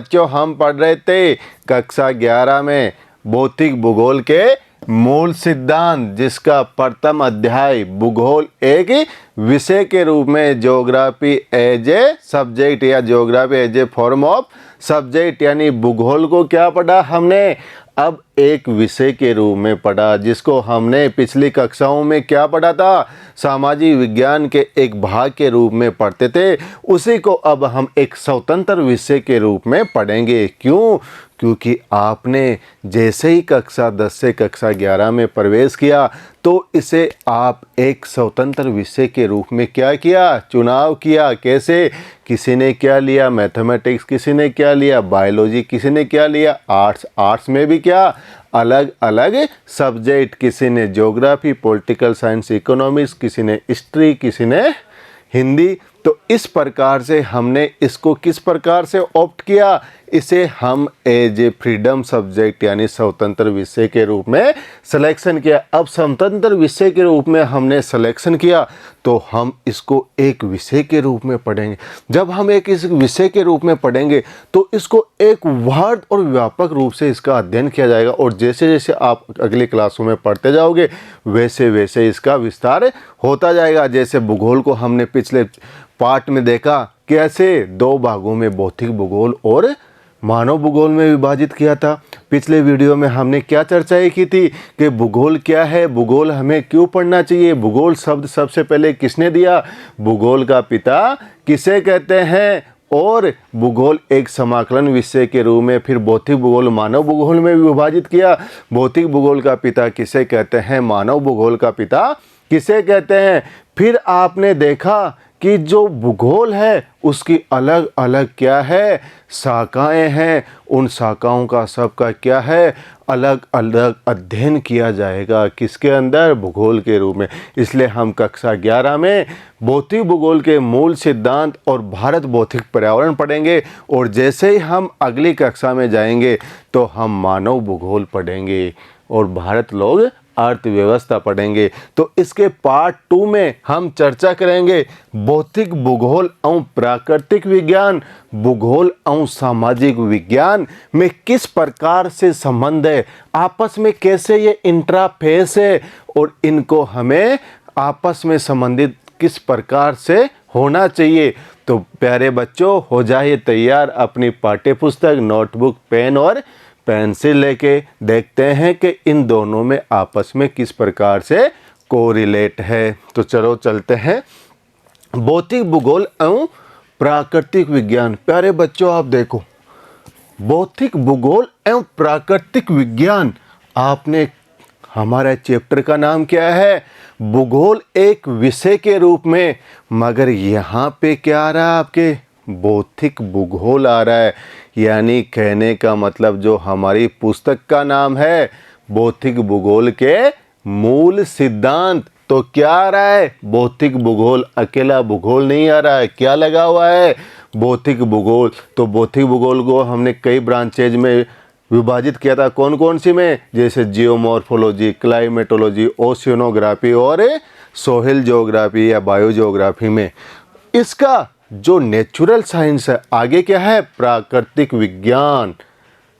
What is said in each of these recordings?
बच्चों हम पढ़ रहे थे कक्षा 11 में भौतिक भूगोल के मूल सिद्धांत, जिसका प्रथम अध्याय भूगोल एक विषय के रूप में ज्योग्राफी एज ए सब्जेक्ट या geography as a form of subject, यानी भूगोल को क्या पढ़ा हमने, अब एक विषय के रूप में पढ़ा, जिसको हमने पिछली कक्षाओं में क्या पढ़ा था, सामाजिक विज्ञान के एक भाग के रूप में पढ़ते थे। उसी को अब हम एक स्वतंत्र विषय के रूप में पढ़ेंगे। क्यों? क्योंकि आपने जैसे ही कक्षा 10 से कक्षा 11 में प्रवेश किया तो इसे आप एक स्वतंत्र विषय के रूप में क्या किया, चुनाव किया। कैसे? किसी ने क्या लिया मैथमेटिक्स, किसी ने क्या लिया बायोलॉजी, किसी ने क्या लिया आर्ट्स। आर्ट्स में भी क्या अलग अलग सब्जेक्ट, किसी ने ज्योग्राफी, पॉलिटिकल साइंस, इकोनॉमिक्स, किसी ने हिस्ट्री, किसी ने हिंदी। तो इस प्रकार से हमने इसको किस प्रकार से ऑप्ट किया, इसे हम एज ए फ्रीडम सब्जेक्ट यानी स्वतंत्र विषय के रूप में सिलेक्शन किया। अब स्वतंत्र विषय के रूप में हमने सिलेक्शन किया तो हम इसको एक विषय के रूप में पढ़ेंगे। जब हम एक इस विषय के रूप में पढ़ेंगे तो इसको एक वर्ड और व्यापक रूप से इसका अध्ययन किया जाएगा, और जैसे जैसे आप अगली क्लासों में पढ़ते जाओगे वैसे वैसे इसका विस्तार होता जाएगा। जैसे भूगोल को हमने पिछले पार्ट में देखा कैसे दो भागों में भौतिक भूगोल और मानव भूगोल में विभाजित किया था। पिछले वीडियो में हमने क्या चर्चा की थी कि भूगोल क्या है, भूगोल हमें क्यों पढ़ना चाहिए, भूगोल शब्द सबसे पहले किसने दिया, भूगोल का पिता किसे कहते हैं, और भूगोल एक समाकलन विषय के रूप में फिर भौतिक भूगोल मानव भूगोल में विभाजित किया। भौतिक भूगोल का पिता किसे कहते हैं, मानव भूगोल का पिता किसे कहते हैं। फिर आपने देखा कि जो भूगोल है उसकी अलग अलग क्या है, शाखाएं हैं, उन शाखाओं का सबका क्या है, अलग अलग अध्ययन किया जाएगा किसके अंदर, भूगोल के रूप में। इसलिए हम कक्षा 11 में भौतिक भूगोल के मूल सिद्धांत और भारत भौतिक पर्यावरण पढ़ेंगे, और जैसे ही हम अगली कक्षा में जाएंगे तो हम मानव भूगोल पढ़ेंगे और भारत लोग अर्थव्यवस्था पढ़ेंगे। तो इसके पार्ट 2 में हम चर्चा करेंगे भौतिक भूगोल एवं प्राकृतिक विज्ञान, भूगोल एवं सामाजिक विज्ञान में किस प्रकार से संबंध है, आपस में कैसे ये इंटरफेस है, और इनको हमें आपस में संबंधित किस प्रकार से होना चाहिए। तो प्यारे बच्चों हो जाइए तैयार, अपनी पाठ्यपुस्तक, नोटबुक, पेन और पेंसिल लेके देखते हैं कि इन दोनों में आपस में किस प्रकार से कोरिलेट है। तो चलो चलते हैं भौतिक भूगोल एवं प्राकृतिक विज्ञान। प्यारे बच्चों आप देखो, भौतिक भूगोल एवं प्राकृतिक विज्ञान, आपने हमारा चैप्टर का नाम क्या है, भूगोल एक विषय के रूप में, मगर यहाँ पे क्या आ रहा है आपके, भौतिक भूगोल आ रहा है। यानी कहने का मतलब जो हमारी पुस्तक का नाम है भौतिक भूगोल के मूल सिद्धांत, तो क्या आ रहा है, भौतिक भूगोल, अकेला भूगोल नहीं आ रहा है, क्या लगा हुआ है, भौतिक भूगोल। तो भौतिक भूगोल को हमने कई ब्रांचेज में विभाजित किया था, कौन कौन सी में, जैसे जियोमॉर्फोलॉजी, क्लाइमेटोलॉजी, ओशियनोग्राफी और सोहिल ज्योग्राफी या बायो ज्योग्राफी में। इसका जो नेचुरल साइंस है आगे क्या है, प्राकृतिक विज्ञान।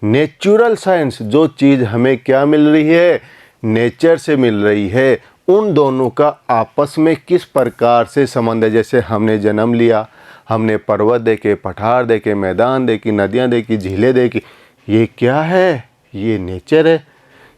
नेचुरल साइंस, जो चीज़ हमें क्या मिल रही है, नेचर से मिल रही है, उन दोनों का आपस में किस प्रकार से संबंध है। जैसे हमने जन्म लिया, हमने पर्वत देखे, पठार देखे, मैदान देखी, नदियाँ देखी, झीलें देखी, ये क्या है, ये नेचर है,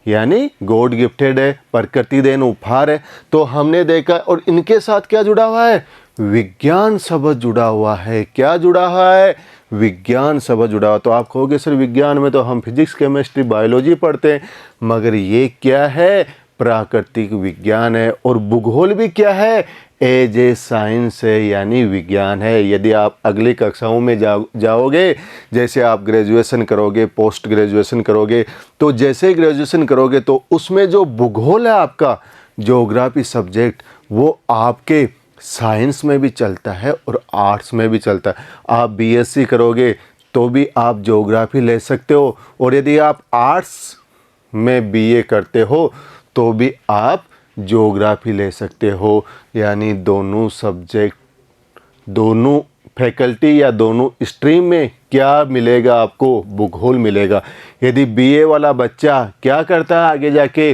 यानी गॉड गिफ्टेड है, प्रकृति देन उपहार है। तो हमने देखा, और इनके साथ क्या जुड़ा हुआ है, विज्ञान शब्द जुड़ा हुआ है। क्या जुड़ा हुआ है, विज्ञान शब्द जुड़ा हुआ। तो आप कहोगे सर विज्ञान में तो हम फिजिक्स, केमिस्ट्री, बायोलॉजी पढ़ते हैं, मगर ये क्या है, प्राकृतिक विज्ञान है। और भूगोल भी क्या है, एज ए साइंस है, यानी विज्ञान है। यदि आप अगली कक्षाओं में जाओगे, जैसे आप ग्रेजुएशन करोगे, पोस्ट ग्रेजुएशन करोगे, तो जैसे ग्रेजुएशन करोगे तो उसमें जो भूगोल है आपका ज्योग्राफी सब्जेक्ट, वो आपके साइंस में भी चलता है और आर्ट्स में भी चलता है। आप बीएससी करोगे तो भी आप ज्योग्राफी ले सकते हो, और यदि आप आर्ट्स में बीए करते हो तो भी आप ज्योग्राफी ले सकते हो। यानी दोनों सब्जेक्ट, दोनों फैकल्टी या दोनों स्ट्रीम में क्या मिलेगा आपको? भूगोल मिलेगा। यदि बीए वाला बच्चा क्या करता है आगे जाके,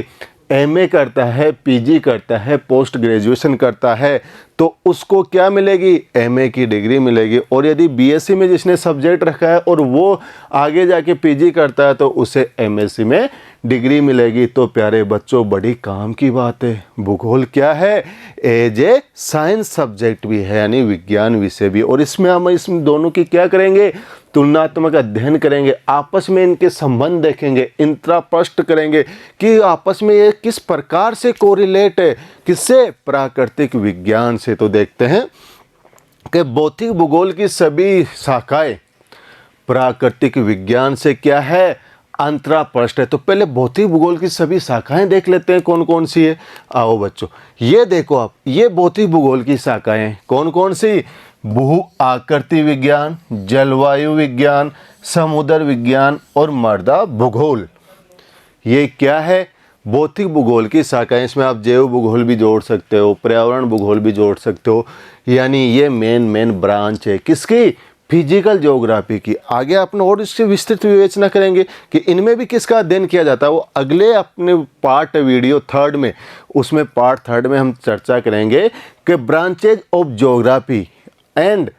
एमए करता है, पीजी करता है, पोस्ट ग्रेजुएशन करता है, तो उसको क्या मिलेगी? एमए की डिग्री मिलेगी। और यदि बीएससी में जिसने सब्जेक्ट रखा है और वो आगे जाके पीजी करता है तो उसे एमएससी में डिग्री मिलेगी। तो प्यारे बच्चों, बड़ी काम की बात है। भूगोल क्या है? एज ए साइंस सब्जेक्ट भी है, यानी विज्ञान विषय भी। और इसमें हम इस दोनों की क्या करेंगे? तुलनात्मक अध्ययन करेंगे, आपस में इनके संबंध देखेंगे, इंट्राप्रश्न करेंगे कि आपस में ये किस प्रकार से कोरिलेट है, किससे? प्राकृतिक विज्ञान से। तो देखते हैं कि भौतिक भूगोल की सभी शाखाएं प्राकृतिक विज्ञान से क्या है? अंतराप्रश्न है। तो पहले भौतिक भूगोल की सभी शाखाएं देख लेते हैं कौन कौन सी है। आओ बच्चों, ये देखो आप, ये भौतिक भूगोल की शाखाएं कौन कौन सी? भू आकृति विज्ञान, जलवायु विज्ञान, समुद्र विज्ञान और मृदा भूगोल। ये क्या है? भौतिक भूगोल की शाखाएं। इसमें आप जैव भूगोल भी जोड़ सकते हो, पर्यावरण भूगोल भी जोड़ सकते हो। यानी ये मेन ब्रांच है किसकी? फिजिकल ज्योग्राफी की। आगे अपन और इससे विस्तृत विवेचना करेंगे कि इनमें भी किसका अध्ययन किया जाता है, वो अगले अपने पार्ट वीडियो 3 में, उसमें पार्ट 3 में हम चर्चा करेंगे कि branches of geography and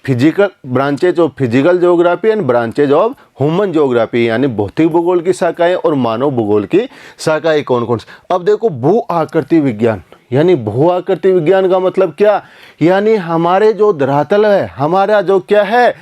physical, branches of physical geography and branches of human geography, यानी भौतिक भूगोल की शाखाएं और मानव भूगोल की शाखाएं कौन कौन सी। अब देखो, भू आकृति विज्ञान, यानी भू आकृति विज्ञान का मतलब क्या? यानी हमारे जो धरातल है, हमारा जो क्या है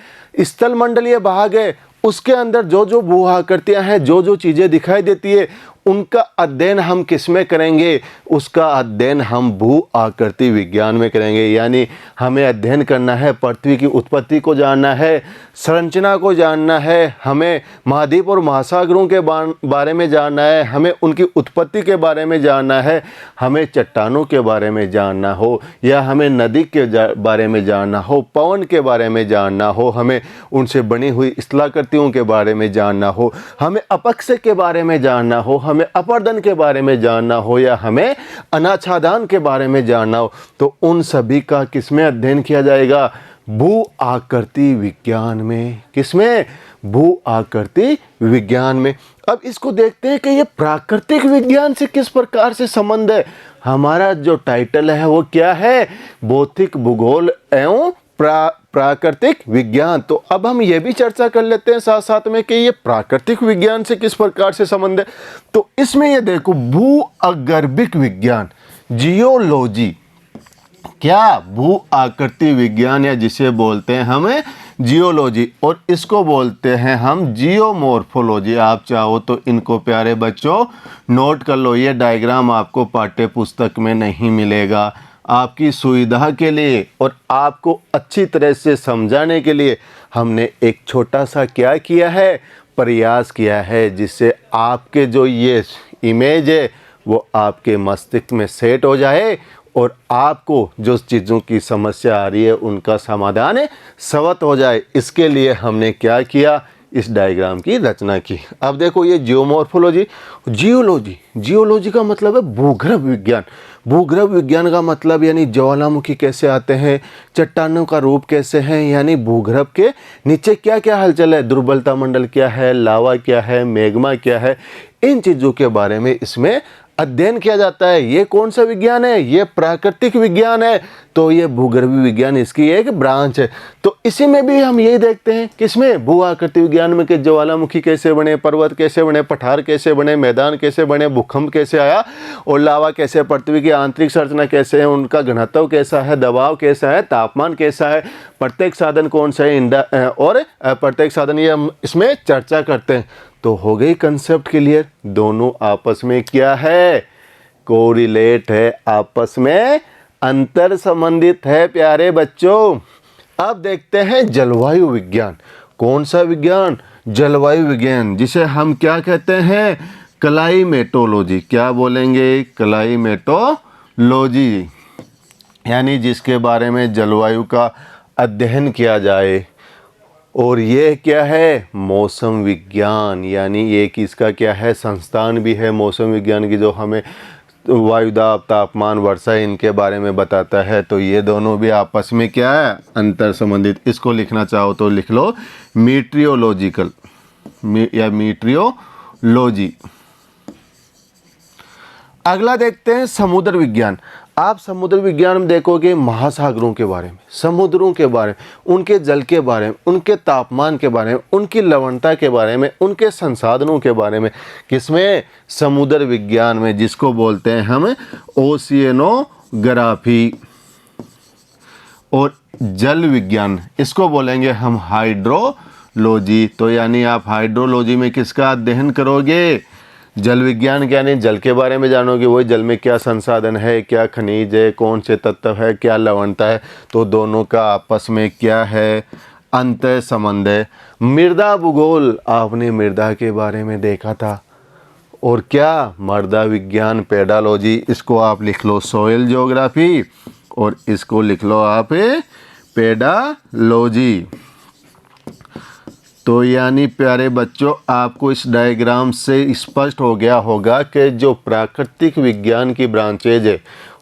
स्थल मंडलीय भाग है, उसके अंदर जो जो भू आकृतियां हैं, जो जो चीज़ें दिखाई देती है, उनका अध्ययन हम किस में करेंगे? उसका अध्ययन हम भू आकृति विज्ञान में करेंगे। यानी हमें अध्ययन करना है, पृथ्वी की उत्पत्ति को जानना है, संरचना को जानना है, हमें महाद्वीप और महासागरों के बारे में जानना है, हमें उनकी उत्पत्ति के बारे में जानना है, हमें चट्टानों के बारे में जानना हो, या हमें नदी के बारे में जानना हो, पवन के बारे में जानना हो, हमें उनसे बनी हुई स्थलाकृतियों के बारे में जानना हो, हमें अपक्षय के बारे में जानना हो, हमें अपर्दन के बारे में जानना हो, या हमें अनाच्छादन के बारे में जानना हो, तो उन सभी का किसमें अध्ययन किया जाएगा? भू आकृति विज्ञान में। किसमें? भू आकृति विज्ञान में। अब इसको देखते हैं कि ये प्राकृतिक विज्ञान से किस प्रकार से संबंध है। हमारा जो टाइटल है वो क्या है? भौतिक भूगोल एवं प्राकृतिक विज्ञान। तो अब हम ये भी चर्चा कर लेते हैं साथ साथ में कि ये प्राकृतिक विज्ञान से किस प्रकार से संबंध है। तो इसमें ये देखो, भू अगर्भिक विज्ञान, जियोलॉजी, क्या? भू आकृति विज्ञान, या जिसे बोलते हैं हमें जियोलॉजी, और इसको बोलते हैं हम जियोमॉर्फोलॉजी। आप चाहो तो इनको प्यारे बच्चों नोट कर लो। ये डायग्राम आपको पाठ्य पुस्तक में नहीं मिलेगा। आपकी सुविधा के लिए और आपको अच्छी तरह से समझाने के लिए हमने एक छोटा सा क्या किया है? प्रयास किया है, जिससे आपके जो ये इमेज है वो आपके मस्तिष्क में सेट हो जाए और आपको जो चीज़ों की समस्या आ रही है उनका समाधान स्वतः हो जाए। इसके लिए हमने क्या किया? इस डायग्राम की रचना की। अब देखो, ये जियोमॉर्फोलॉजी, जियोलॉजी, जियोलॉजी का मतलब है भूगर्भ विज्ञान। भूगर्भ विज्ञान का मतलब यानी ज्वालामुखी कैसे आते हैं, चट्टानों का रूप कैसे है, यानी भूगर्भ के नीचे क्या क्या हलचल है, दुर्बलता मंडल क्या है, लावा क्या है, मैग्मा क्या है, इन चीज़ों के बारे में इसमें अध्ययन किया जाता है। ये कौन सा विज्ञान है? ये प्राकृतिक विज्ञान है। तो ये भूगर्भीय विज्ञान इसकी एक ब्रांच है। तो इसी में भी हम यही देखते हैं, किसमें? भू आकृति विज्ञान में, कि ज्वालामुखी कैसे बने, पर्वत कैसे बने, पठार कैसे बने, मैदान कैसे बने, भूकंप कैसे आया, और लावा कैसे, पृथ्वी की आंतरिक संरचना कैसे है, उनका घनत्व कैसा है, दबाव कैसा है, तापमान कैसा है, प्रत्येक साधन कौन सा है, और प्रत्येक साधन, ये हम इसमें चर्चा करते हैं। तो हो गई कंसेप्ट क्लियर। दोनों आपस में क्या है? कोरिलेट है, आपस में अंतर संबंधित है प्यारे बच्चों। अब देखते हैं जलवायु विज्ञान। कौन सा विज्ञान? जलवायु विज्ञान, जिसे हम क्या कहते हैं? क्लाइमेटोलॉजी। क्या बोलेंगे? क्लाइमेटोलॉजी, यानी जिसके बारे में जलवायु का अध्ययन किया जाए। और ये क्या है? मौसम विज्ञान, यानी ये किसका क्या है? संस्थान भी है मौसम विज्ञान की, जो हमें वायुदाब, तापमान, वर्षा, इनके बारे में बताता है। तो ये दोनों भी आपस में क्या है, अंतर संबंधित। इसको लिखना चाहो तो लिख लो मीट्रियोलॉजिकल या मीट्रियोलॉजी। अगला देखते हैं समुद्र विज्ञान। आप समुद्र विज्ञान में देखोगे महासागरों के बारे में, समुद्रों के बारे में, उनके जल के बारे में, उनके तापमान के बारे में, उनकी लवणता के बारे में, उनके संसाधनों के बारे में। किसमें? समुद्र विज्ञान में, जिसको बोलते हैं हम ओशियनोग्राफी। और जल विज्ञान, इसको बोलेंगे हम हाइड्रोलॉजी। तो यानी आप हाइड्रोलॉजी में किसका अध्ययन करोगे? जल विज्ञान के, यानी जल के बारे में जानोगे, वही जल में क्या संसाधन है, क्या खनिज है, कौन से तत्व है, क्या लवणता है। तो दोनों का आपस में क्या है, अंतर संबंध है। मृदा भूगोल, आपने मृदा के बारे में देखा था। और क्या? मृदा विज्ञान पेडालॉजी, इसको आप लिख लो सॉइल ज्योग्राफी और इसको लिख लो आप पेडालॉजी। तो यानी प्यारे बच्चों, आपको इस डायग्राम से स्पष्ट हो गया होगा कि जो प्राकृतिक विज्ञान की ब्रांचेज है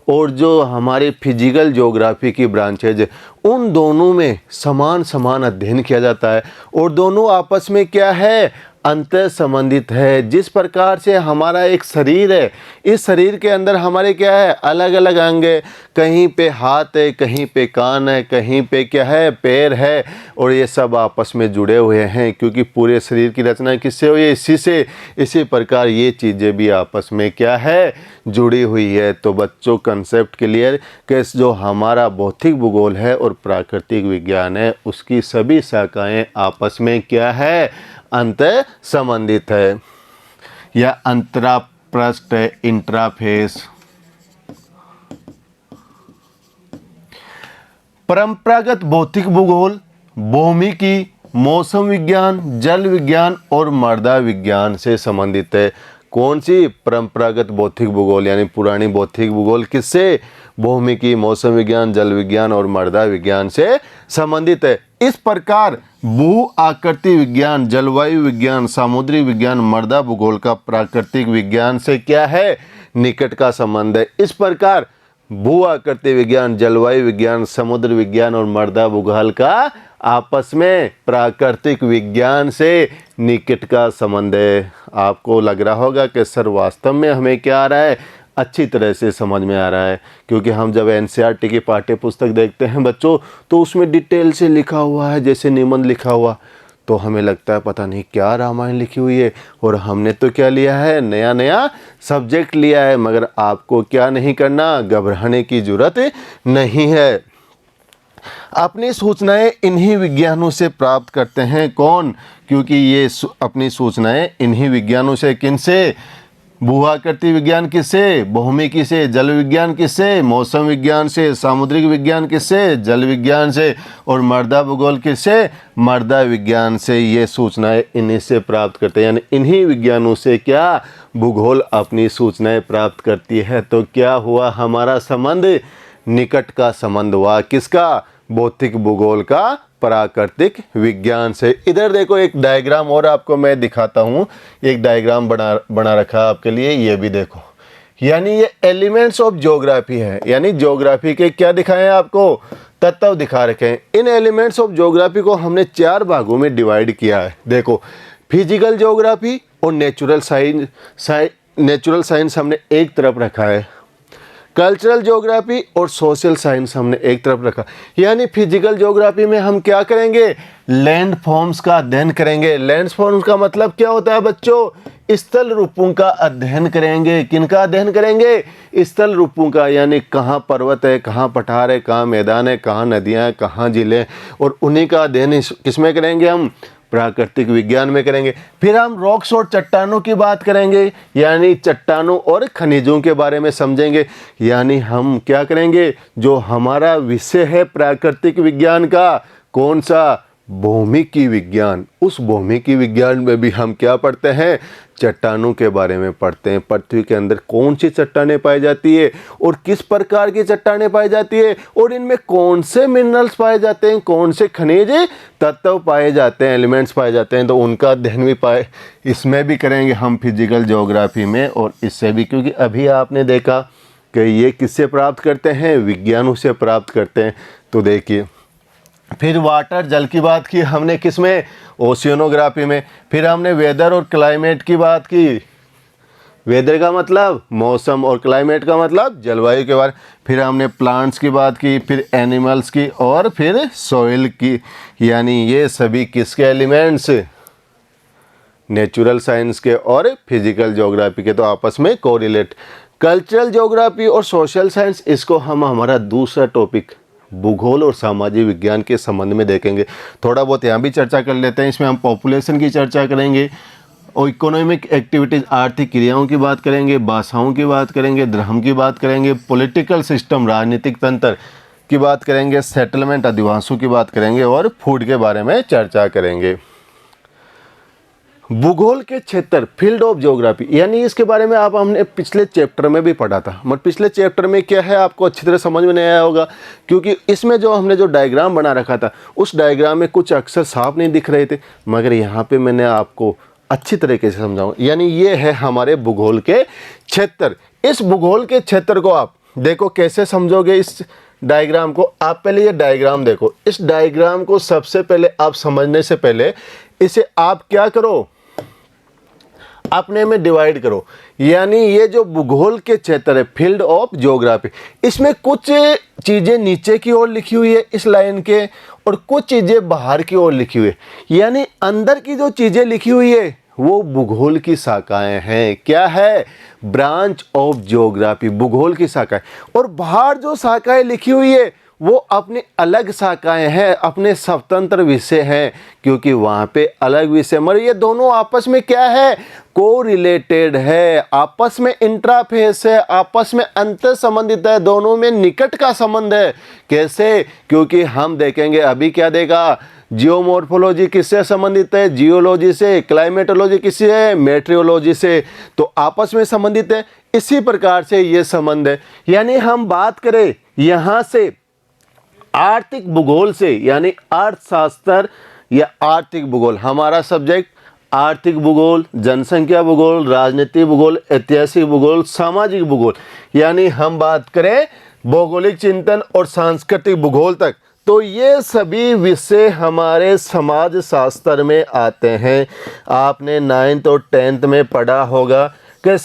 और जो हमारे फिजिकल ज्योग्राफी की ब्रांचेज है, उन दोनों में समान समान अध्ययन किया जाता है और दोनों आपस में क्या है, अंतर संबंधित है। जिस प्रकार से हमारा एक शरीर है, इस शरीर के अंदर हमारे क्या है, अलग अलग अंग है। कहीं पे हाथ है, कहीं पे कान है, कहीं पे क्या है, पैर है। और ये सब आपस में जुड़े हुए हैं, क्योंकि पूरे शरीर की रचना किससे हुई है? इसी से। इसी प्रकार ये चीज़ें भी आपस में क्या है, जुड़ी हुई है। तो बच्चों कंसेप्ट क्लियर कि जो हमारा भौतिक भूगोल है और प्राकृतिक विज्ञान है, उसकी सभी शाखाएँ आपस में क्या है, अंतर संबंधित है या अंतरापृष्ठ है, इंट्राफेस। परंपरागत भौतिक भूगोल भौमिकी, मौसम विज्ञान, जल विज्ञान और मृदा विज्ञान से संबंधित है। कौन सी? परंपरागत भौतिक भूगोल, यानी पुरानी भौतिक भूगोल किससे? भौमिकी, मौसम विज्ञान, जल विज्ञान और मृदा विज्ञान से संबंधित है। इस प्रकार भू आकृति विज्ञान, जलवायु विज्ञान, समुद्री विज्ञान, मृदा भूगोल का प्राकृतिक विज्ञान से क्या है, निकट का संबंध है। इस प्रकार भू आकृति विज्ञान, जलवायु विज्ञान, समुद्र विज्ञान और मृदा भूगोल का आपस में प्राकृतिक विज्ञान से निकट का संबंध है। आपको लग रहा होगा कि सर वास्तव में हमें क्या आ रहा है, अच्छी तरह से समझ में आ रहा है, क्योंकि हम जब एनसीईआरटी की पाठ्य पुस्तक देखते हैं बच्चों, तो उसमें डिटेल से लिखा हुआ है, जैसे निबंध लिखा हुआ, तो हमें लगता है पता नहीं क्या रामायण लिखी हुई है। और हमने तो क्या लिया है, नया नया सब्जेक्ट लिया है। मगर आपको क्या नहीं करना, घबराने की जरूरत नहीं है। अपनी सूचनाएं इन्हीं विज्ञानों से प्राप्त करते हैं। कौन? क्योंकि ये अपनी सूचनाएं इन्हीं विज्ञानों से, किनसे? भूआकृति विज्ञान किससे? भौमिकी से। जल विज्ञान किससे? मौसम विज्ञान से। सामुद्रिक विज्ञान किससे? जल विज्ञान से। और मृदा भूगोल किससे? मृदा विज्ञान से। ये सूचनाएं इन्हीं से प्राप्त करते हैं, यानी इन्हीं विज्ञानों से क्या, भूगोल अपनी सूचनाएं प्राप्त करती है। तो क्या हुआ, हमारा संबंध निकट का संबंध हुआ। किसका? भौतिक भूगोल का प्राकृतिक विज्ञान से। इधर देखो एक डायग्राम और आपको मैं दिखाता हूँ। एक डायग्राम बना रखा है आपके लिए, ये भी देखो। यानी ये एलिमेंट्स ऑफ ज्योग्राफी है, यानी ज्योग्राफी के क्या दिखाए हैं आपको, तत्व दिखा रखे हैं। इन एलिमेंट्स ऑफ ज्योग्राफी को हमने 4 भागों में डिवाइड किया है। देखो, फिजिकल ज्योग्राफी और नेचुरल साइंस हमने एक तरफ रखा है, कल्चरल ज्योग्राफी और सोशल साइंस हमने एक तरफ रखा। यानी फिजिकल ज्योग्राफी में हम क्या करेंगे, लैंड फॉर्म्स का अध्ययन करेंगे। लैंड फॉर्म्स का मतलब क्या होता है बच्चों, स्थल रूपों का अध्ययन करेंगे। किनका अध्ययन करेंगे? स्थल रूपों का, यानी कहाँ पर्वत है, कहाँ पठार है, कहाँ मैदान है, कहाँ नदियाँ हैं, कहाँ जिले हैं, और उन्हीं का अध्ययन किसमें करेंगे हम, प्राकृतिक विज्ञान में करेंगे। फिर हम रॉक्स और चट्टानों की बात करेंगे, यानी चट्टानों और खनिजों के बारे में समझेंगे। यानी हम क्या करेंगे, जो हमारा विषय है प्राकृतिक विज्ञान का, कौन सा, भौमिकी विज्ञान, उस भौमिकी विज्ञान में भी हम क्या पढ़ते हैं, चट्टानों के बारे में पढ़ते हैं। पृथ्वी के अंदर कौन सी चट्टानें पाई जाती है और किस प्रकार की चट्टानें पाई जाती है और इनमें कौन से मिनरल्स पाए जाते हैं, कौन से खनिज तत्व पाए जाते हैं, एलिमेंट्स पाए जाते हैं, तो उनका अध्ययन भी इसमें भी करेंगे हम फिजिकल ज्योग्राफी में। और इससे भी, क्योंकि अभी आपने देखा कि ये किससे प्राप्त करते हैं, विज्ञानों से प्राप्त करते हैं। तो देखिए, फिर वाटर जल की बात की हमने किस में, ओशियनोग्राफी में। फिर हमने वेदर और क्लाइमेट की बात की। वेदर का मतलब मौसम और क्लाइमेट का मतलब जलवायु के बारे। फिर हमने प्लांट्स की बात की, फिर एनिमल्स की और फिर सॉइल की। यानी ये सभी किसके एलिमेंट्स, नेचुरल साइंस के और फिजिकल ज्योग्राफी के, तो आपस में कोरिलेट। कल्चरल ज्योग्राफी और सोशल साइंस, इसको हम हमारा दूसरा टॉपिक भूगोल और सामाजिक विज्ञान के संबंध में देखेंगे। थोड़ा बहुत यहाँ भी चर्चा कर लेते हैं। इसमें हम पॉपुलेशन की चर्चा करेंगे और इकोनॉमिक एक्टिविटीज़, आर्थिक क्रियाओं की बात करेंगे, भाषाओं की बात करेंगे, धर्म की बात करेंगे, पॉलिटिकल सिस्टम, राजनीतिक तंत्र की बात करेंगे, सेटलमेंट, अधिवासों की बात करेंगे और फूड के बारे में चर्चा करेंगे। भूगोल के क्षेत्र, फील्ड ऑफ ज्योग्राफी, यानी इसके बारे में आप हमने पिछले चैप्टर में भी पढ़ा था, मगर पिछले चैप्टर में क्या है आपको अच्छी तरह समझ में नहीं आया होगा, क्योंकि इसमें जो हमने जो डायग्राम बना रखा था उस डायग्राम में कुछ अक्षर साफ नहीं दिख रहे थे, मगर यहाँ पे मैंने आपको अच्छी तरीके से समझाऊंगा। यानी ये है हमारे भूगोल के क्षेत्र। इस भूगोल के क्षेत्र को आप देखो कैसे समझोगे इस डायग्राम को। आप पहले ये डायग्राम देखो। इस डायग्राम को सबसे पहले आप समझने से पहले इसे आप क्या करो, अपने में डिवाइड करो। यानी ये जो भूगोल के क्षेत्र है, फील्ड ऑफ ज्योग्राफी, इसमें कुछ चीज़ें नीचे की ओर लिखी हुई है इस लाइन के और कुछ चीज़ें बाहर की ओर लिखी हुई है। यानी अंदर की जो चीज़ें लिखी हुई है वो भूगोल की शाखाएं हैं। क्या है, ब्रांच ऑफ ज्योग्राफी, भूगोल की शाखाएं। और बाहर जो शाखाएं लिखी हुई है वो अपनी अलग शाखाएं हैं, अपने स्वतंत्र विषय हैं, क्योंकि वहाँ पे अलग विषय, मगर ये दोनों आपस में क्या है, को रिलेटेड है, आपस में इंट्राफेस है, आपस में अंतर संबंधित है, दोनों में निकट का संबंध है। कैसे, क्योंकि हम देखेंगे अभी क्या देगा, जियोमॉर्फोलॉजी किससे संबंधित है, जियोलॉजी से, क्लाइमेटोलॉजी किससे है, मेट्रियोलॉजी से, तो आपस में संबंधित है। इसी प्रकार से ये संबंध है। यानी हम बात करें यहाँ से आर्थिक भूगोल से, यानी अर्थशास्त्र या आर्थिक भूगोल, हमारा सब्जेक्ट आर्थिक भूगोल, जनसंख्या भूगोल, राजनीतिक भूगोल, ऐतिहासिक भूगोल, सामाजिक भूगोल, यानी हम बात करें भौगोलिक चिंतन और सांस्कृतिक भूगोल तक, तो ये सभी विषय हमारे समाज शास्त्र में आते हैं। आपने 9th और 10th में पढ़ा होगा कि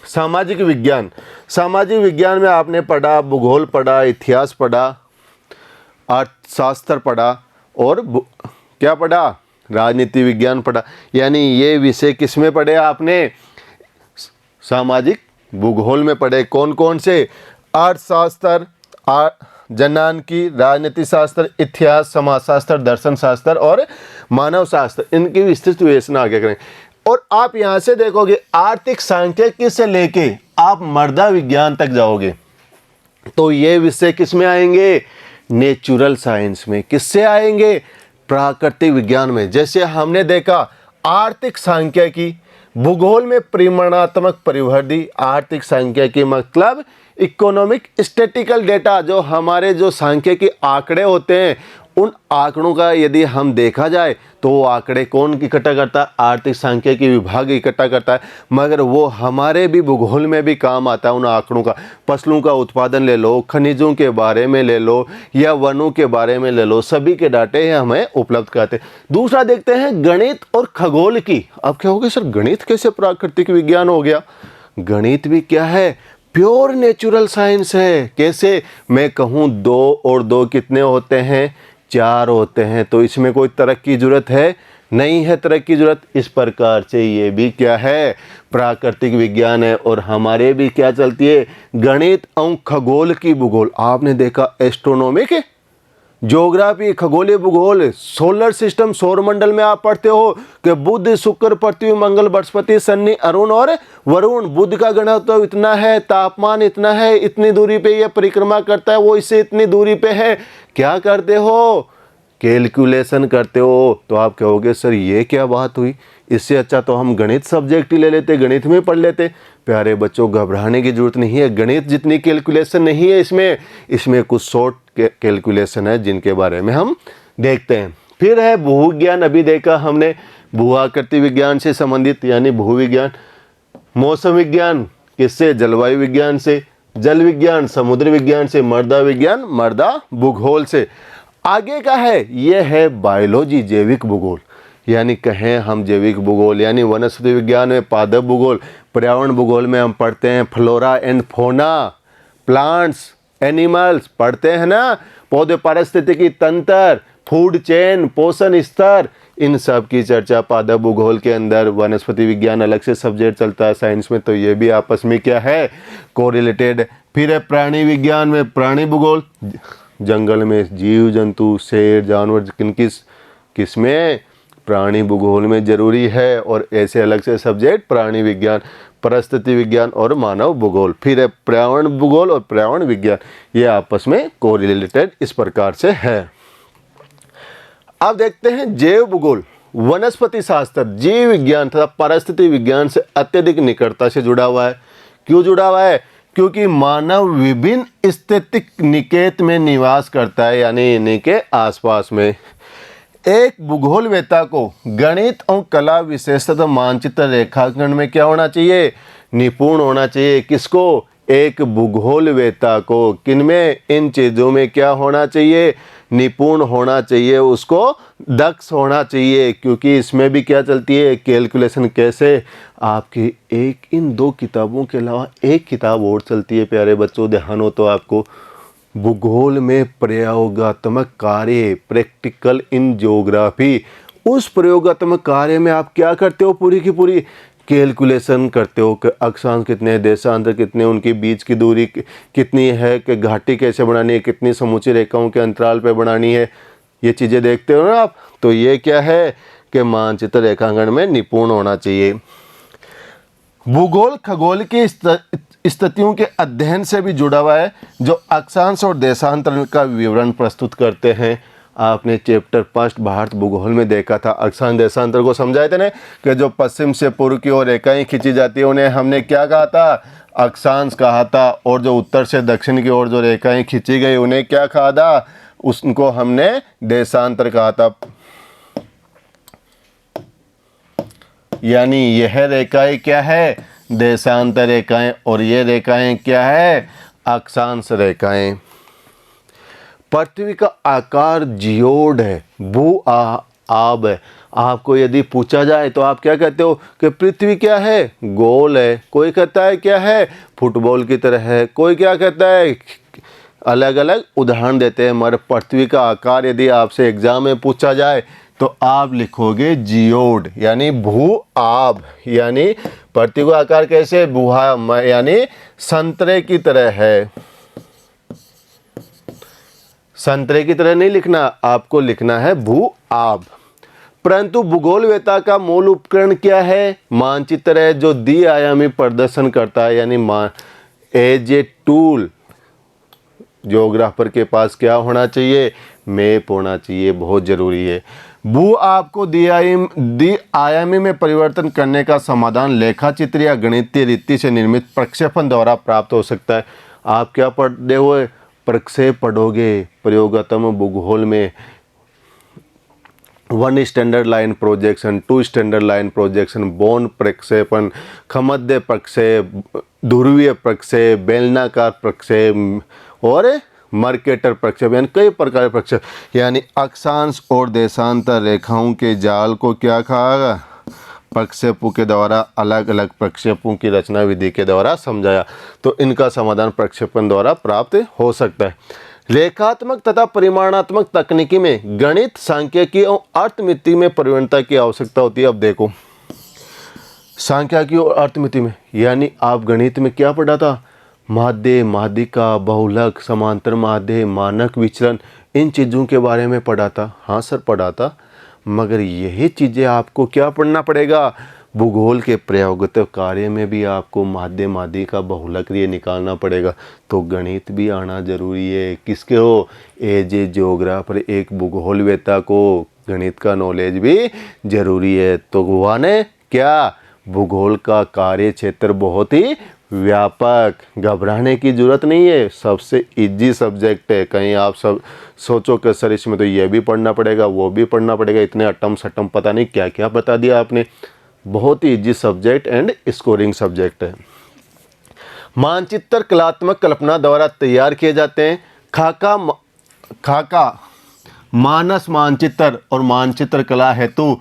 सामाजिक विज्ञान, सामाजिक विज्ञान में आपने पढ़ा, भूगोल पढ़ा, इतिहास पढ़ा, अर्थशास्त्र पढ़ा और क्या पढ़ा, राजनीति विज्ञान पढ़ा। यानी ये विषय किस में पढ़े आपने, सामाजिक भूगोल में पढ़े। कौन कौन से, अर्थशास्त्र, जनानकी, राजनीति शास्त्र, इतिहास, समाजशास्त्र, दर्शन शास्त्र और मानव शास्त्र, इनकी विस्तृत विवेचना आगे करें। और आप यहाँ से देखोगे आर्थिक सांख्यिकी से लेके आप मृदा विज्ञान तक जाओगे तो ये विषय किस में आएंगे, नेचुरल साइंस में। किससे आएंगे, प्राकृतिक विज्ञान में। जैसे हमने देखा आर्थिक सांख्यिकी, भूगोल में परिमाणात्मक परिवर्धी, आर्थिक सांख्यिकी मतलब इकोनॉमिक स्टैटिकल डेटा, जो हमारे जो सांख्यिकी आंकड़े होते हैं उन आंकड़ों का यदि हम देखा जाए तो वो आंकड़े कौन इकट्ठा करता है, आर्थिक सांख्यिकी विभाग इकट्ठा करता है, मगर वो हमारे भी भूगोल में भी काम आता है उन आंकड़ों का। फसलों का उत्पादन ले लो, खनिजों के बारे में ले लो या वनों के बारे में ले लो, सभी के डाटे हमें उपलब्ध कराते हैं। दूसरा देखते हैं गणित और खगोल की। अब क्या होगा सर, गणित कैसे प्राकृतिक विज्ञान हो गया, गणित भी क्या है, प्योर नेचुरल साइंस है। कैसे, मैं कहूँ 2 और 2 कितने होते हैं, 4 होते हैं, तो इसमें कोई तरक की जरूरत है, नहीं है तरक की जरूरत। इस प्रकार से ये भी क्या है, प्राकृतिक विज्ञान है। और हमारे भी क्या चलती है, गणित और खगोल की भूगोल। आपने देखा एस्ट्रोनॉमी के ज्योग्राफी, खगोलीय भूगोल, सोलर सिस्टम, सौरमंडल में आप पढ़ते हो कि बुध, शुक्र, पृथ्वी, मंगल, बृहस्पति, शनि, अरुण और वरुण। बुध का घनत्व इतना है, तापमान इतना है, इतनी दूरी पे ये परिक्रमा करता है, वो इससे इतनी दूरी पे है। क्या करते हो, कैलकुलेशन करते हो तो आप कहोगे सर ये क्या बात हुई, इससे अच्छा तो हम गणित सब्जेक्ट ही ले लेते, गणित में पढ़ लेते। प्यारे बच्चों, घबराने की ज़रूरत नहीं है, गणित जितनी कैलकुलेशन नहीं है इसमें कुछ शॉर्ट कैलकुलेशन है जिनके बारे में हम देखते हैं। फिर है भूविज्ञान, अभी देखा हमने भू आकृति विज्ञान से संबंधित यानी भूविज्ञान। मौसम विज्ञान किससे, जलवायु विज्ञान से। जल विज्ञान समुद्र विज्ञान से। मृदा विज्ञान मृदा भूगोल से। आगे का है ये है बायोलॉजी, जैविक भूगोल, यानी कहें हम जैविक भूगोल यानी वनस्पति विज्ञान में पादप भूगोल, पर्यावरण भूगोल में हम पढ़ते हैं flora and fauna, plants animals पढ़ते हैं ना, पौधे पारिस्थितिकी तंत्र, फूड चेन, पोषण स्तर, इन सब की चर्चा पादप भूगोल के अंदर। वनस्पति विज्ञान अलग से सब्जेक्ट चलता है साइंस में, तो ये भी आपस में क्या है, कोरिलेटेड। फिर है प्राणी विज्ञान में प्राणी भूगोल, जंगल में जीव जंतु, शेर जानवर किस में, प्राणी भूगोल में जरूरी है। और ऐसे अलग से सब्जेक्ट प्राणी विज्ञान, परिस्थिति विज्ञान और मानव भूगोल। फिर है पर्यावरण भूगोल और पर्यावरण विज्ञान, ये आपस में कोरिलेटेड इस प्रकार से है। अब देखते हैं जैव भूगोल, वनस्पति शास्त्र, जीव विज्ञान तथा परिस्थिति विज्ञान से अत्यधिक निकटता से जुड़ा हुआ है। क्यों जुड़ा हुआ है, क्योंकि मानव विभिन्न स्थितिक निकेत में निवास करता है, यानी इन्हीं के आसपास में। एक भूगोलवेत्ता को गणित और कला विशेषतः मानचित्र रेखांकन में क्या होना चाहिए, निपुण होना चाहिए। किसको, एक भूगोलवेत्ता को किनमें, इन चीज़ों में क्या होना चाहिए, निपुण होना चाहिए, उसको दक्ष होना चाहिए। क्योंकि इसमें भी क्या चलती है, कैलकुलेशन। कैसे, आपकी एक इन दो किताबों के अलावा एक किताब और चलती है प्यारे बच्चों, ध्यान हो तो आपको, भूगोल में प्रयोगात्मक कार्य, प्रैक्टिकल इन ज्योग्राफी। उस प्रयोगात्मक कार्य में आप क्या करते हो, पूरी की पूरी कैलकुलेशन करते हो कि अक्षांश कितने हैं, देशांतर कितने, उनके बीच की दूरी कितनी है, कि घाटी कैसे बनानी है, कितनी समूची रेखाओं के अंतराल पे बनानी है, ये चीज़ें देखते हो ना आप। तो ये क्या है कि मानचित्र रेखांकन में निपुण होना चाहिए। भूगोल खगोल की स्थितियों के अध्ययन से भी जुड़ा हुआ है, जो अक्षांश और देशांतर का विवरण प्रस्तुत करते हैं। आपने चैप्टर 1 भारत भूगोल में देखा था, अक्षांश देशांतर को समझाए थे ना, कि जो पश्चिम से पूर्व की ओर रेखाएं खींची जाती है उन्हें हमने क्या कहा था, अक्षांश कहा था। और जो उत्तर से दक्षिण की ओर जो रेखाएं खींची गई उन्हें क्या कहा था, उनको हमने देशांतर कहा था। यानी यह रेखाएं क्या है, देशांतर रेखाएं, और ये रेखाएं क्या है, अक्षांश रेखाएं। पृथ्वी का आकार जियोड है, भू आब है। आपको यदि पूछा जाए तो आप क्या कहते हो कि पृथ्वी क्या है, गोल है। कोई कहता है क्या है, फुटबॉल की तरह है। कोई क्या कहता है, अलग अलग उदाहरण देते हैं। मगर पृथ्वी का आकार यदि आपसे एग्जाम में पूछा जाए तो आप लिखोगे जियोड, यानी भू आब। यानी पृथ्वी का आकार कैसे, भू यानी संतरे की तरह है। संतरे की तरह नहीं लिखना, आपको लिखना है भू आब। परंतु भूगोलवेत्ता का मूल उपकरण क्या है, मानचित्र है, जो द्विआयामी प्रदर्शन करता है। यानी एज ए टूल ज्योग्राफर के पास क्या होना चाहिए, मैप होना चाहिए, बहुत जरूरी है। भू आपको द्विआयामी में परिवर्तन करने का समाधान लेखाचित्र या गणितीय रीति से निर्मित प्रक्षेपण द्वारा प्राप्त हो सकता है। आप क्या पढ़ते हुए, प्रक्षेप पढ़ोगे प्रयोगात्मक भूगोल में। 1 standard line projection, 2 standard line projection, bond प्रक्षेपण, खमद्य प्रक्षेप, ध्रुवीय प्रक्षेप, बेलनाकार प्रक्षेप और मर्केटर प्रक्षेप, यानी कई प्रकार के प्रक्षेप। यानी अक्षांश और देशांतर रेखाओं के जाल को क्या कहा, प्रक्षेपों के द्वारा, अलग अलग प्रक्षेपों की रचना विधि के द्वारा समझाया। तो इनका समाधान प्रक्षेपण द्वारा प्राप्त हो सकता है। रेखात्मक तथा परिमाणात्मक तकनीकी में गणित, सांख्यिकी और अर्थमिति में परिवर्तन की आवश्यकता होती है। अब देखो, सांख्यिकी और अर्थमिति में, यानी आप गणित में क्या पढ़ा था, माध्य, माध्यिका, बहुलक, समांतर माध्य, मानक विचलन, इन चीज़ों के बारे में पढ़ा था। हाँ सर पढ़ा था, मगर यही चीज़ें आपको क्या पढ़ना पड़ेगा, भूगोल के प्रयोगात्मक कार्य में भी आपको माध्य माध्य का बहुलक ये निकालना पड़ेगा, तो गणित भी आना जरूरी है। किसके हो? एज ए ज्योग्राफर, एक भूगोलवेत्ता को गणित का नॉलेज भी जरूरी है। तो हुआ ने क्या, भूगोल का कार्य क्षेत्र बहुत ही व्यापक, घबराने की जरूरत नहीं है, सबसे इजी सब्जेक्ट है। कहीं आप सब सोचो कि सर इसमें तो ये भी पढ़ना पड़ेगा वो भी पढ़ना पड़ेगा, इतने अटम सटम पता नहीं क्या क्या बता दिया आपने। बहुत ही easy subject and scoring subject है। मानचित्र कलात्मक कल्पना द्वारा तैयार किए जाते हैं। खाका मानस मानचित्र और मानचित्र कला हेतु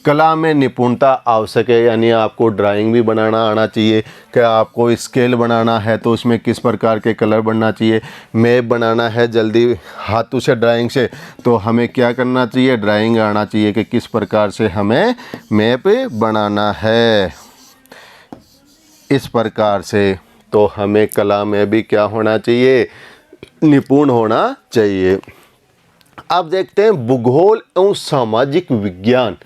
कला में निपुणता आवश्यक है, यानी आपको ड्राइंग भी बनाना आना चाहिए कि आपको स्केल बनाना है तो उसमें किस प्रकार के कलर बनना चाहिए। मैप बनाना है जल्दी हाथों से ड्राइंग से, तो हमें क्या करना चाहिए, ड्राइंग आना चाहिए कि किस प्रकार से हमें मैप बनाना है। इस प्रकार से तो हमें कला में भी क्या होना चाहिए, निपुण होना चाहिए। अब देखते हैं भूगोल एवं सामाजिक विज्ञान।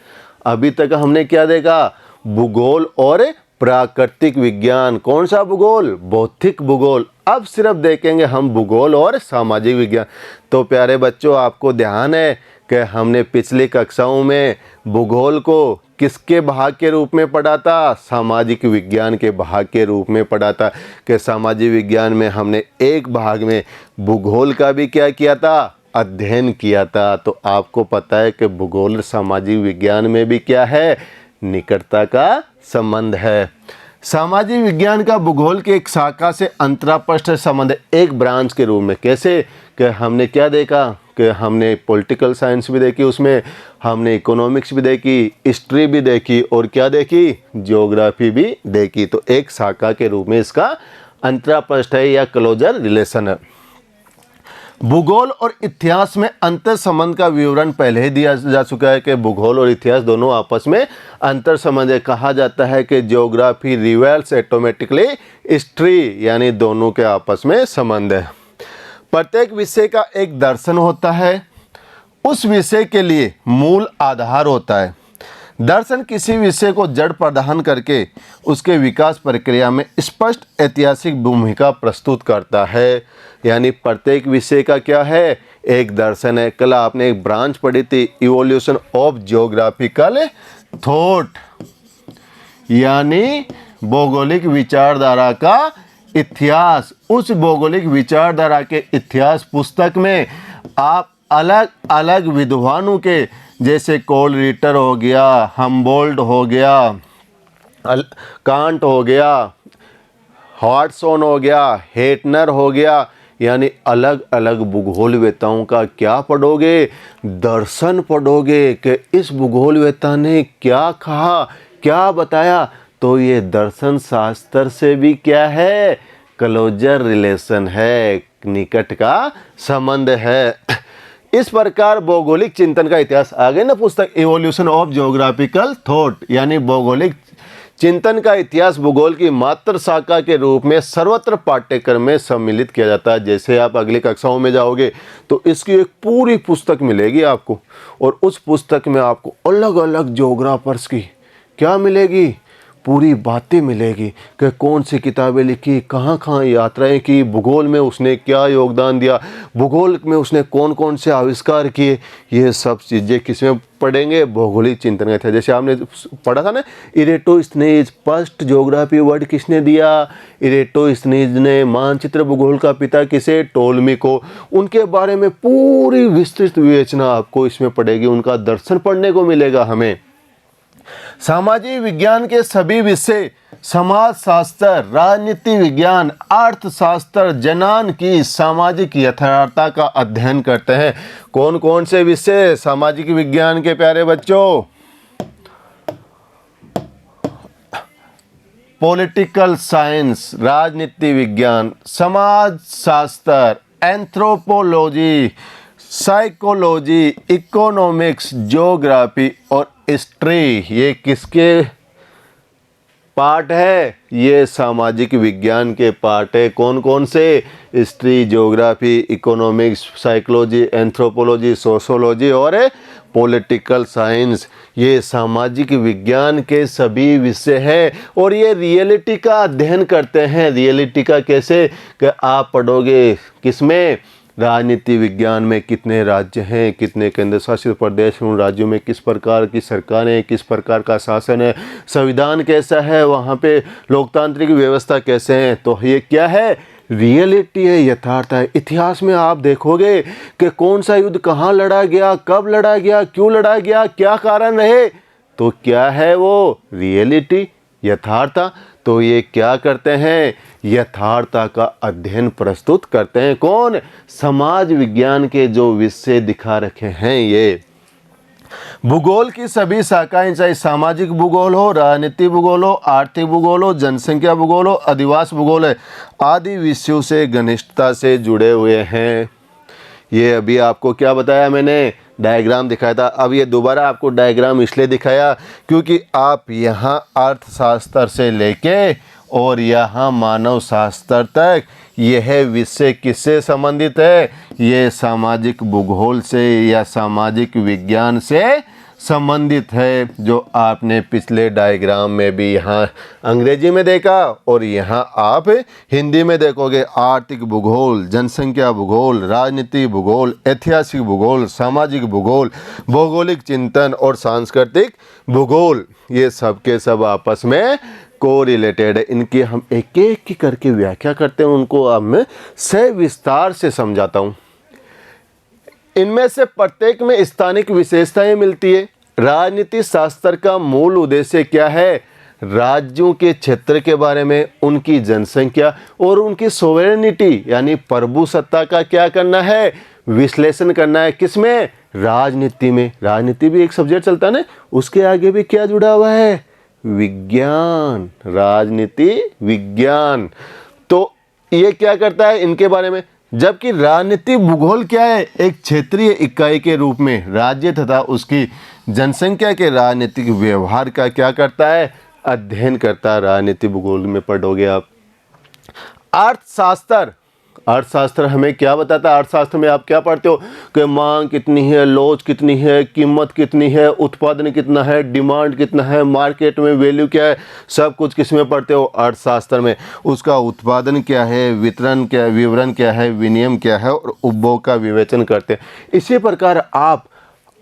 अभी तक हमने क्या देखा, भूगोल और प्राकृतिक विज्ञान। कौन सा भूगोल? भौतिक भूगोल। अब सिर्फ देखेंगे हम भूगोल और सामाजिक विज्ञान। तो प्यारे बच्चों, आपको ध्यान है कि हमने पिछली कक्षाओं में भूगोल को किसके भाग के रूप में पढ़ा था? सामाजिक विज्ञान के भाग के रूप में पढ़ा था। कि सामाजिक विज्ञान में हमने एक भाग में भूगोल का भी क्या किया था, अध्ययन किया था। तो आपको पता है कि भूगोल और सामाजिक विज्ञान में भी क्या है, निकटता का संबंध है। सामाजिक विज्ञान का भूगोल की एक शाखा से अंतरापृष्ठ संबंध, एक ब्रांच के रूप में। कैसे कि हमने क्या देखा कि हमने पॉलिटिकल साइंस भी देखी, उसमें हमने इकोनॉमिक्स भी देखी, हिस्ट्री भी देखी और क्या देखी, ज्योग्राफी भी देखी। तो एक शाखा के रूप में इसका अंतरापृष्ठ है या क्लोजर रिलेशन है। भूगोल और इतिहास में अंतर संबंध का विवरण पहले ही दिया जा चुका है कि भूगोल और इतिहास दोनों आपस में अंतर संबंध है। कहा जाता है कि ज्योग्राफी रिवेल्स ऑटोमेटिकली हिस्ट्री, यानी दोनों के आपस में संबंध है। प्रत्येक विषय का एक दर्शन होता है, उस विषय के लिए मूल आधार होता है। दर्शन किसी विषय को जड़ प्रदान करके उसके विकास प्रक्रिया में स्पष्ट ऐतिहासिक भूमिका प्रस्तुत करता है। यानी प्रत्येक विषय का क्या है, एक दर्शन है। कल आपने एक ब्रांच पढ़ी थी, इवोल्यूशन ऑफ जियोग्राफिकल थॉट, यानी भौगोलिक विचारधारा का इतिहास। उस भौगोलिक विचारधारा के इतिहास पुस्तक में आप अलग अलग विद्वानों के, जैसे कोल रिटर हो गया, हम्बोल्ट हो गया, कांट हो गया, हॉटसन हो गया, हेटनर हो गया, यानी अलग अलग भूगोलवेत्ताओं का क्या पढ़ोगे, दर्शन पढ़ोगे कि इस भूगोलवेत्ता ने क्या कहा, क्या बताया। तो ये दर्शन शास्त्र से भी क्या है, क्लोजर रिलेशन है, निकट का संबंध है। इस प्रकार भौगोलिक चिंतन का इतिहास, आ गए ना पुस्तक इवोल्यूशन ऑफ जियोग्राफिकल थॉट, यानी भौगोलिक चिंतन का इतिहास भूगोल की मात्र शाखा के रूप में सर्वत्र पाठ्यक्रम में सम्मिलित किया जाता है। जैसे आप अगली कक्षाओं में जाओगे तो इसकी एक पूरी पुस्तक मिलेगी आपको, और उस पुस्तक में आपको अलग अलग ज्योग्राफर्स की क्या मिलेगी, पूरी बातें मिलेगी कि कौन सी किताबें लिखी, कहाँ कहाँ यात्राएं की, भूगोल में उसने क्या योगदान दिया, भूगोल में उसने कौन कौन से आविष्कार किए। ये सब चीज़ें किसमें पढ़ेंगे, भौगोलिक चिंतन थे। जैसे आपने पढ़ा था ना, इरेटोस्थनीज फर्स्ट ज्योग्राफी वर्ड किसने दिया, इरेटोस्थनीज ने। मानचित्र भूगोल का पिता किसे, टोलमी को। उनके बारे में पूरी विस्तृत विवेचना आपको इसमें पड़ेगी, उनका दर्शन पढ़ने को मिलेगा हमें। सामाजिक विज्ञान के सभी विषय, समाज शास्त्र, राजनीति विज्ञान, अर्थशास्त्र, जनान की सामाजिक यथार्थता का अध्ययन करते हैं। कौन कौन से विषय सामाजिक विज्ञान के प्यारे बच्चों, पॉलिटिकल साइंस, राजनीति विज्ञान, समाज शास्त्र, एंथ्रोपोलॉजी, साइकोलॉजी, इकोनॉमिक्स, ज्योग्राफी और हिस्ट्री। ये किसके पार्ट है, ये सामाजिक विज्ञान के पार्ट है। कौन कौन से, history, geography, economics, psychology, anthropology, sociology और पॉलिटिकल साइंस, ये सामाजिक विज्ञान के सभी विषय हैं और ये रियलिटी का अध्ययन करते हैं। रियलिटी का कैसे कि आप पढ़ोगे किसमें, राजनीति विज्ञान में कितने राज्य हैं, कितने केंद्र शासित प्रदेश हैं, उन राज्यों में किस प्रकार की सरकारें, किस प्रकार का शासन है, संविधान कैसा है, वहाँ पे लोकतांत्रिक व्यवस्था कैसे हैं। तो ये क्या है, रियलिटी है, यथार्थ है। इतिहास में आप देखोगे कि कौन सा युद्ध कहाँ लड़ा गया, कब लड़ा गया, क्यों लड़ा गया, क्या कारण रहे, तो क्या है वो रियलिटी, यथार्थता। तो ये क्या करते हैं, यथार्थता का अध्ययन प्रस्तुत करते हैं। कौन, समाज विज्ञान के जो विषय दिखा रखे हैं। ये भूगोल की सभी शाखाएं, चाहे सामाजिक भूगोल हो, राजनीतिक भूगोल हो, आर्थिक भूगोल हो, जनसंख्या भूगोल हो, आदिवासी भूगोल है, आदि विषयों से घनिष्ठता से जुड़े हुए हैं। ये अभी आपको क्या बताया मैंने, डायग्राम दिखाया था। अब ये दोबारा आपको डायग्राम इसलिए दिखाया क्योंकि आप यहाँ अर्थशास्त्र से लेके और यहाँ मानव शास्त्र तक यह विषय किससे संबंधित है, ये सामाजिक भूगोल से या सामाजिक विज्ञान से संबंधित है, जो आपने पिछले डायग्राम में भी यहाँ अंग्रेजी में देखा और यहाँ आप हिंदी में देखोगे। आर्थिक भूगोल, जनसंख्या भूगोल, राजनीतिक भूगोल, ऐतिहासिक भूगोल, सामाजिक भूगोल, भौगोलिक चिंतन और सांस्कृतिक भूगोल, ये सब के सब आपस में को रिलेटेड है। इनकी हम एक एक की करके व्याख्या करते हैं, उनको अब मैं सविस्तार से समझाता हूँ। इनमें से प्रत्येक में स्थानिक विशेषताएं मिलती है। राजनीति शास्त्र का मूल उद्देश्य क्या है, राज्यों के क्षेत्र के बारे में, उनकी जनसंख्या और उनकी सोवेरेनिटी यानी प्रभुसत्ता का क्या करना है, विश्लेषण करना है। किसमें, राजनीति में। राजनीति भी एक सब्जेक्ट चलता है ना, उसके आगे भी क्या जुड़ा हुआ है, विज्ञान, राजनीति विज्ञान। तो ये क्या करता है इनके बारे में। जबकि राजनीतिक भूगोल क्या है, एक क्षेत्रीय इकाई के रूप में राज्य तथा उसकी जनसंख्या के राजनीतिक व्यवहार का क्या करता है, अध्ययन करता है। राजनीतिक भूगोल में पढ़ोगे आप। अर्थशास्त्र, अर्थशास्त्र हमें क्या बताता है, अर्थशास्त्र में आप क्या पढ़ते हो कि मांग कितनी है, लोच कितनी है, कीमत कितनी है, उत्पादन कितना है, डिमांड कितना है, मार्केट में वैल्यू क्या है, सब कुछ किस में पढ़ते हो, अर्थशास्त्र में। उसका उत्पादन क्या है, वितरण क्या, विवरण क्या है, विनिमय क्या है और उपभोग का विवेचन करते हैं। इसी प्रकार आप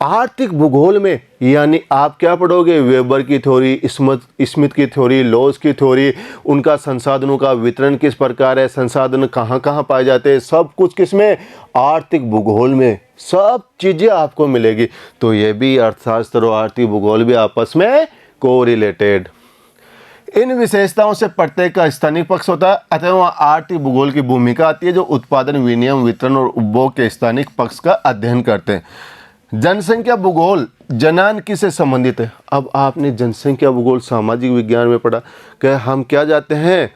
आर्थिक भूगोल में यानी आप क्या पढ़ोगे, वेबर की थ्योरी, स्मिथ की थ्योरी, लॉज की थ्योरी, उनका संसाधनों का वितरण किस प्रकार है, संसाधन कहाँ कहाँ पाए जाते हैं, सब कुछ किसमें, आर्थिक भूगोल में सब चीज़ें आपको मिलेगी। तो ये भी अर्थशास्त्र और आर्थिक भूगोल भी आपस में कोरिलेटेड। इन विशेषताओं से प्रत्येक का स्थानिक पक्ष होता है, अतः वहाँ आर्थिक भूगोल की भूमिका आती है, जो उत्पादन, विनिमय, वितरण और उपभोग के स्थानिक पक्ष का अध्ययन करते हैं। जनसंख्या भूगोल जनांकी से संबंधित है। अब आपने जनसंख्या भूगोल सामाजिक विज्ञान में पढ़ा कि हम क्या जाते हैं,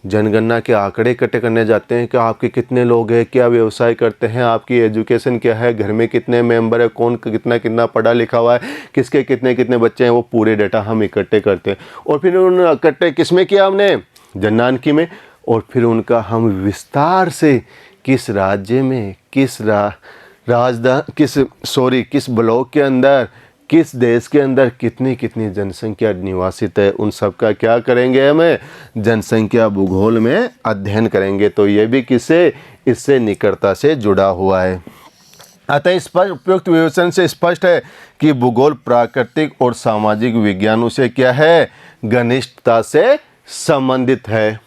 जनगणना के आंकड़े इकट्ठे करने जाते हैं कि आपके कितने लोग हैं, क्या व्यवसाय करते हैं, आपकी एजुकेशन क्या है, घर में कितने मेंबर है, कौन कितना कितना पढ़ा लिखा हुआ है, किसके कितने कितने बच्चे हैं, वो पूरे डाटा हम इकट्ठे करते हैं। और फिर उन इकट्ठे किस में किया हमने, जननांकी में। और फिर उनका हम विस्तार से किस राज्य में, किस किस ब्लॉक के अंदर, किस देश के अंदर कितनी कितनी जनसंख्या निवासित है, उन सब का क्या करेंगे, हमें जनसंख्या भूगोल में अध्ययन करेंगे। तो ये भी किससे, इससे निकटता से जुड़ा हुआ है। अतः इस पर उपयुक्त विवेचन से स्पष्ट है कि भूगोल प्राकृतिक और सामाजिक विज्ञानों से क्या है, घनिष्ठता से संबंधित है।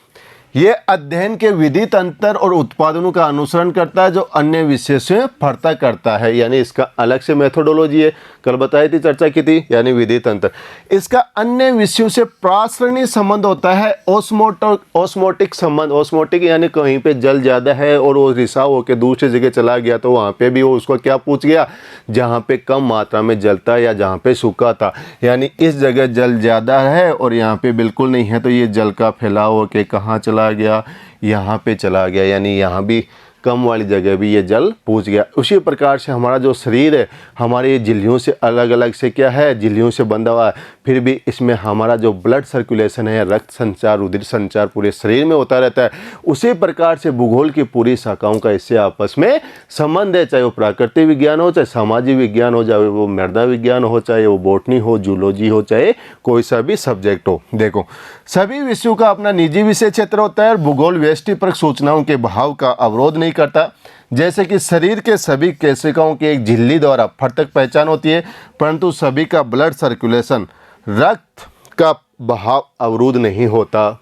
ये अध्ययन के विधि तंत्र और उत्पादनों का अनुसरण करता है, जो अन्य विषय से फर्ता करता है, यानी इसका अलग से मेथोडोलॉजी है, कल बताई थी, चर्चा की थी, यानी विधि तंत्र। इसका अन्य विषयों से प्रासरणीय संबंध होता है, ओस्मोटिक संबंध। ओस्मोटिक यानी कहीं पे जल ज़्यादा है और वो रिसाव होकर दूसरी जगह चला गया, तो वहाँ पे भी वो उसको क्या पूछ गया, जहाँ पे कम मात्रा में जल था या जहाँ पे सूखा था, यानी इस जगह जल ज़्यादा है और यहाँ पे बिल्कुल नहीं है, तो ये जल का फैलाव होकर कहाँ चला गया, यहाँ पे चला गया, यानी यहाँ भी कम वाली जगह भी ये जल पहुँच गया। उसी प्रकार से हमारा जो शरीर है हमारे झिल्लियों से अलग अलग से क्या है, झिल्लियों से बंधा हुआ है, फिर भी इसमें हमारा जो ब्लड सर्कुलेशन है, रक्त संचार, रुधिर संचार पूरे शरीर में होता रहता है। उसी प्रकार से भूगोल की पूरी शाखाओं का इससे आपस में संबंध है, चाहे वो प्राकृतिक विज्ञान हो, चाहे सामाजिक विज्ञान हो, चाहे वो मृदा विज्ञान हो, चाहे वो बॉटनी हो, जूलॉजी हो, चाहे कोई सा भी सब्जेक्ट हो। देखो, सभी विषयों का अपना निजी विषय क्षेत्र होता है और भूगोल व्यष्टिपरक सूचनाओं के बहाव का अवरोध नहीं करता। जैसे कि शरीर के सभी कोशिकाओं की एक झिल्ली द्वारा फटक पहचान होती है, परंतु सभी का ब्लड सर्कुलेशन, रक्त का बहाव अवरुद्ध नहीं होता।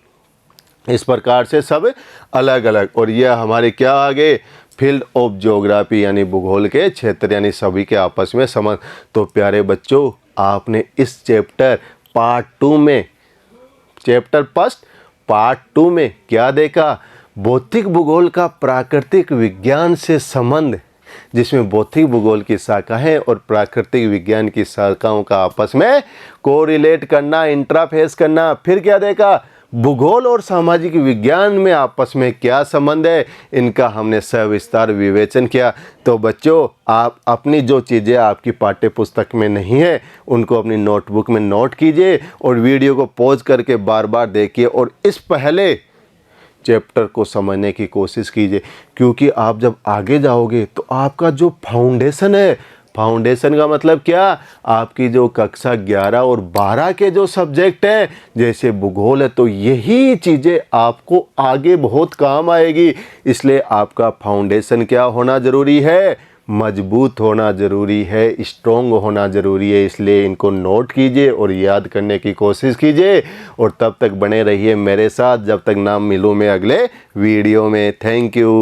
इस प्रकार से सब अलग अलग, और यह हमारे क्या आगे फील्ड ऑफ ज्योग्राफी यानी भूगोल के क्षेत्र यानी सभी के आपस में संबंध। तो प्यारे बच्चों, आपने इस चैप्टर पार्ट 2 में, चैप्टर फर्स्ट पार्ट 2 में क्या देखा, भौतिक भूगोल का प्राकृतिक विज्ञान से संबंध, जिसमें भौतिक भूगोल की शाखाएं और प्राकृतिक विज्ञान की शाखाओं का आपस में कोरिलेट करना, इंटरफेस करना। फिर क्या देखा, भूगोल और सामाजिक विज्ञान में आपस में क्या संबंध है, इनका हमने सविस्तार विवेचन किया। तो बच्चों, आप अपनी जो चीज़ें आपकी पाठ्य पुस्तक में नहीं है उनको अपनी नोटबुक में नोट कीजिए और वीडियो को पॉज करके बार बार देखिए और इस पहले चैप्टर को समझने की कोशिश कीजिए, क्योंकि आप जब आगे जाओगे तो आपका जो फाउंडेशन है, फाउंडेशन का मतलब क्या, आपकी जो कक्षा 11 और 12 के जो सब्जेक्ट हैं जैसे भूगोल है, तो यही चीज़ें आपको आगे बहुत काम आएगी। इसलिए आपका फाउंडेशन क्या होना ज़रूरी है, मजबूत होना ज़रूरी है, स्ट्रॉन्ग होना ज़रूरी है। इसलिए इनको नोट कीजिए और याद करने की कोशिश कीजिए और तब तक बने रहिए मेरे साथ, जब तक ना मिलूँ मैं अगले वीडियो में। Thank you.